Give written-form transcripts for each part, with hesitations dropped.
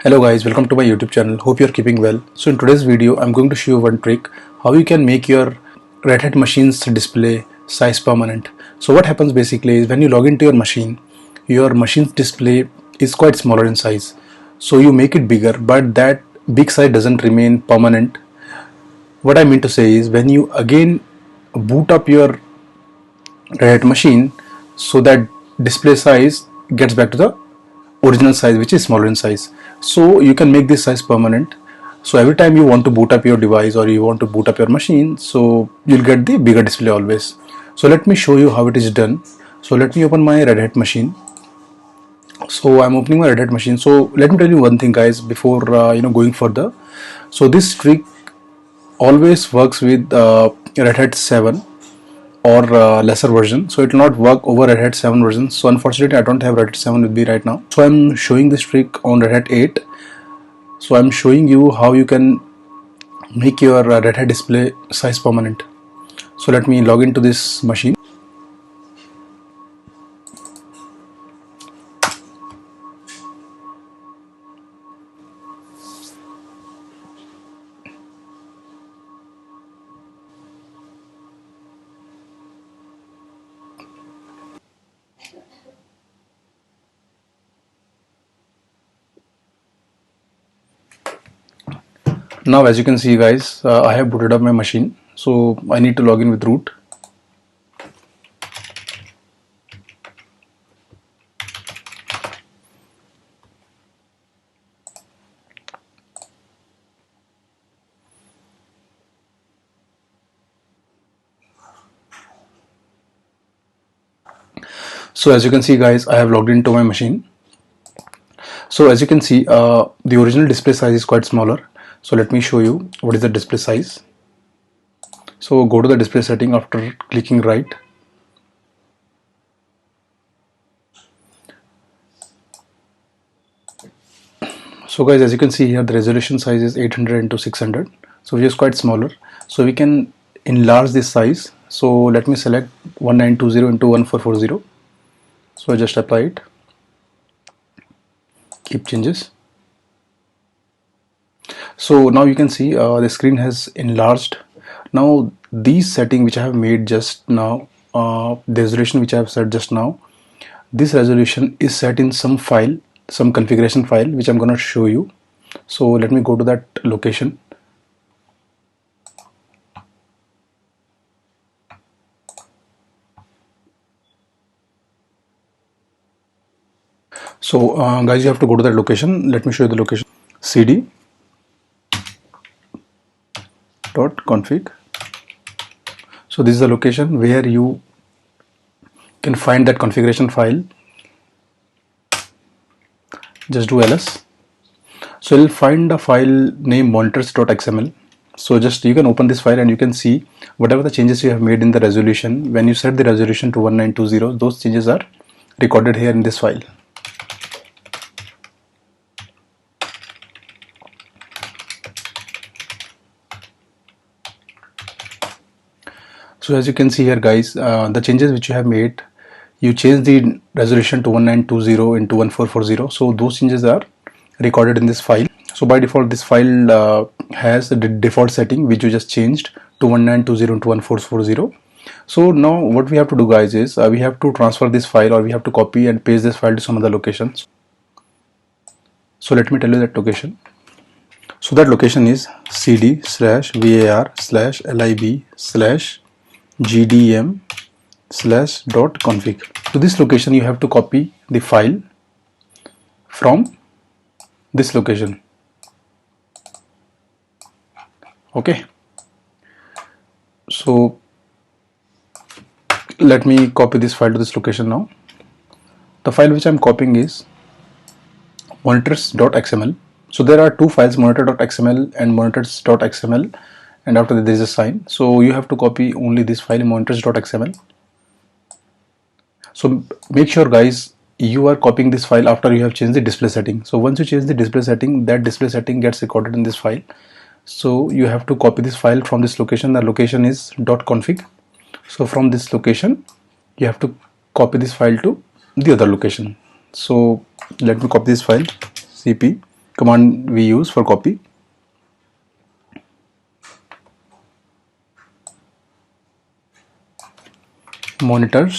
Hello guys, welcome to my YouTube channel. Hope you're keeping well. So in today's video, I'm going to show you one trick how you can make your Red Hat machine's display size permanent. So what happens basically is when you log into your machine's display is quite smaller in size. So you make it bigger, but that big size doesn't remain permanent. What I mean to say is when you again boot up your Red Hat machine, so that display size gets back to the original size, which is smaller in size. So you can make this size permanent. So every time you want to boot up your device or you want to boot up your machine, so you'll get the bigger display always. So let me show you how it is done. So let me open my Red Hat machine. So I'm opening my Red Hat machine. So let me tell you one thing guys before going further. So this trick always works with Red Hat 7 or lesser version, so it will not work over Red Hat 7 version. So unfortunately I don't have Red Hat 7 with me right now, so I'm showing this trick on Red Hat 8. So I'm showing you how you can make your Red Hat display size permanent. So let me log into this machine. Now as you can see guys, I have booted up my machine, so I need to log in with root. So as you can see guys, I have logged into my machine. So as you can see, the original display size is quite smaller. So let me show you what is the display size. So go to the display setting after clicking right. So guys, as you can see here, the resolution size is 800 into 600, so which is quite smaller. So we can enlarge this size. So let me select 1920 into 1440. So I just apply it, keep changes. So now you can see the screen has enlarged. Now these setting which I have made just now, the resolution which I have set just now, this resolution is set in some file, some configuration file, which I'm gonna show you. So let me go to that location. So guys, you have to go to that location. Let me show you the location. cd .config. So this is the location where you can find that configuration file. Just do ls. So you'll find a file named monitors.xml. So just you can open this file and you can see whatever the changes you have made in the resolution. When you set the resolution to 1920, those changes are recorded here in this file. So as you can see here guys, the changes which you have made, you change the resolution to 1920 into 1440. So those changes are recorded in this file. So by default this file has the default setting which you just changed to 1920 into 1440. So now what we have to do guys is we have to transfer this file, or we have to copy and paste this file to some other locations. So let me tell you that location. So that location is cd/var/lib/gdm/.config. To this location you have to copy the file from this location. Okay, so let me copy this file to this location now. The file which I'm copying is monitors.xml. So there are two files, monitor.xml and monitors.xml, and after that there is a sign. So you have to copy only this file, monitors.xml. So make sure guys you are copying this file after you have changed the display setting. So once you change the display setting, that display setting gets recorded in this file. So you have to copy this file from this location. The location is .config. So from this location you have to copy this file to the other location. So let me copy this file, cp command we use for copy. Monitors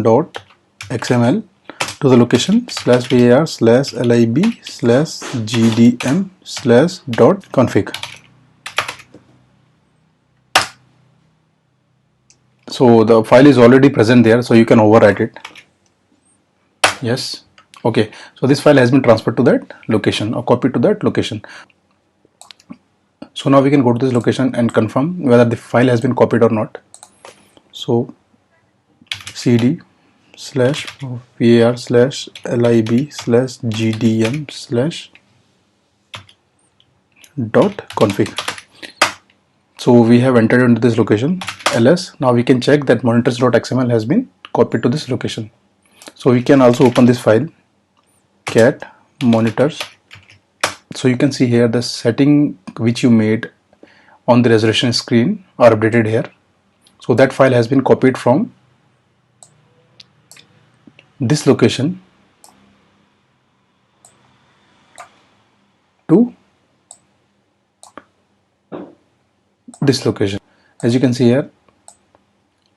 dot xml to the location /var/lib/gdm/dot config. So the file is already present there, so you can overwrite it. Yes. Okay, so this file has been transferred to that location or copied to that location. So now we can go to this location and confirm whether the file has been copied or not. So cd/var/lib/gdm/dot config. So we have entered into this location ls. Now we can check that monitors.xml has been copied to this location. So we can also open this file cat monitors. So you can see here the setting which you made on the resolution screen are updated here. So that file has been copied from this location to this location. As you can see here,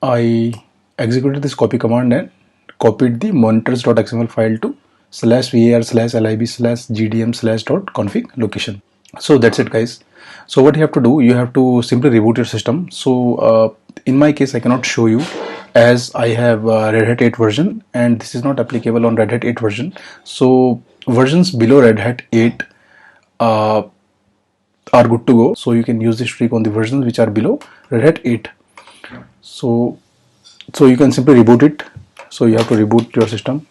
I executed this copy command and copied the monitors.xml file to /var/lib/gdm/dot-config location. So that's it, guys. So what you have to do, you have to simply reboot your system. So in my case, I cannot show you as I have Red Hat 8 version, and this is not applicable on Red Hat 8 version. So versions below Red Hat 8 are good to go. So you can use this trick on the versions which are below Red Hat 8. So you can simply reboot it. So you have to reboot your system.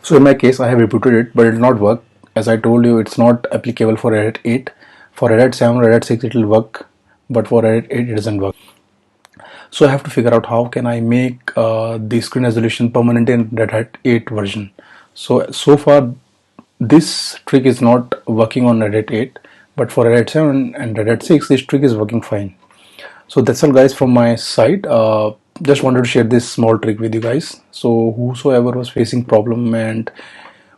So in my case, I have rebooted it, but it will not work. As I told you, it's not applicable for Red Hat 8. For Red Hat 7, Red Hat 6, it will work, but for Red Hat 8, it doesn't work. So I have to figure out how can I make the screen resolution permanent in Red Hat 8 version. So far, this trick is not working on Red Hat 8, but for Red Hat 7 and Red Hat 6, this trick is working fine. So that's all, guys, from my side. Just wanted to share this small trick with you guys. So whosoever was facing problem and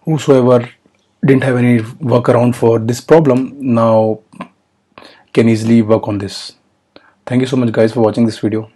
whosoever didn't have any workaround for this problem now can easily work on this. Thank you so much, guys, for watching this video.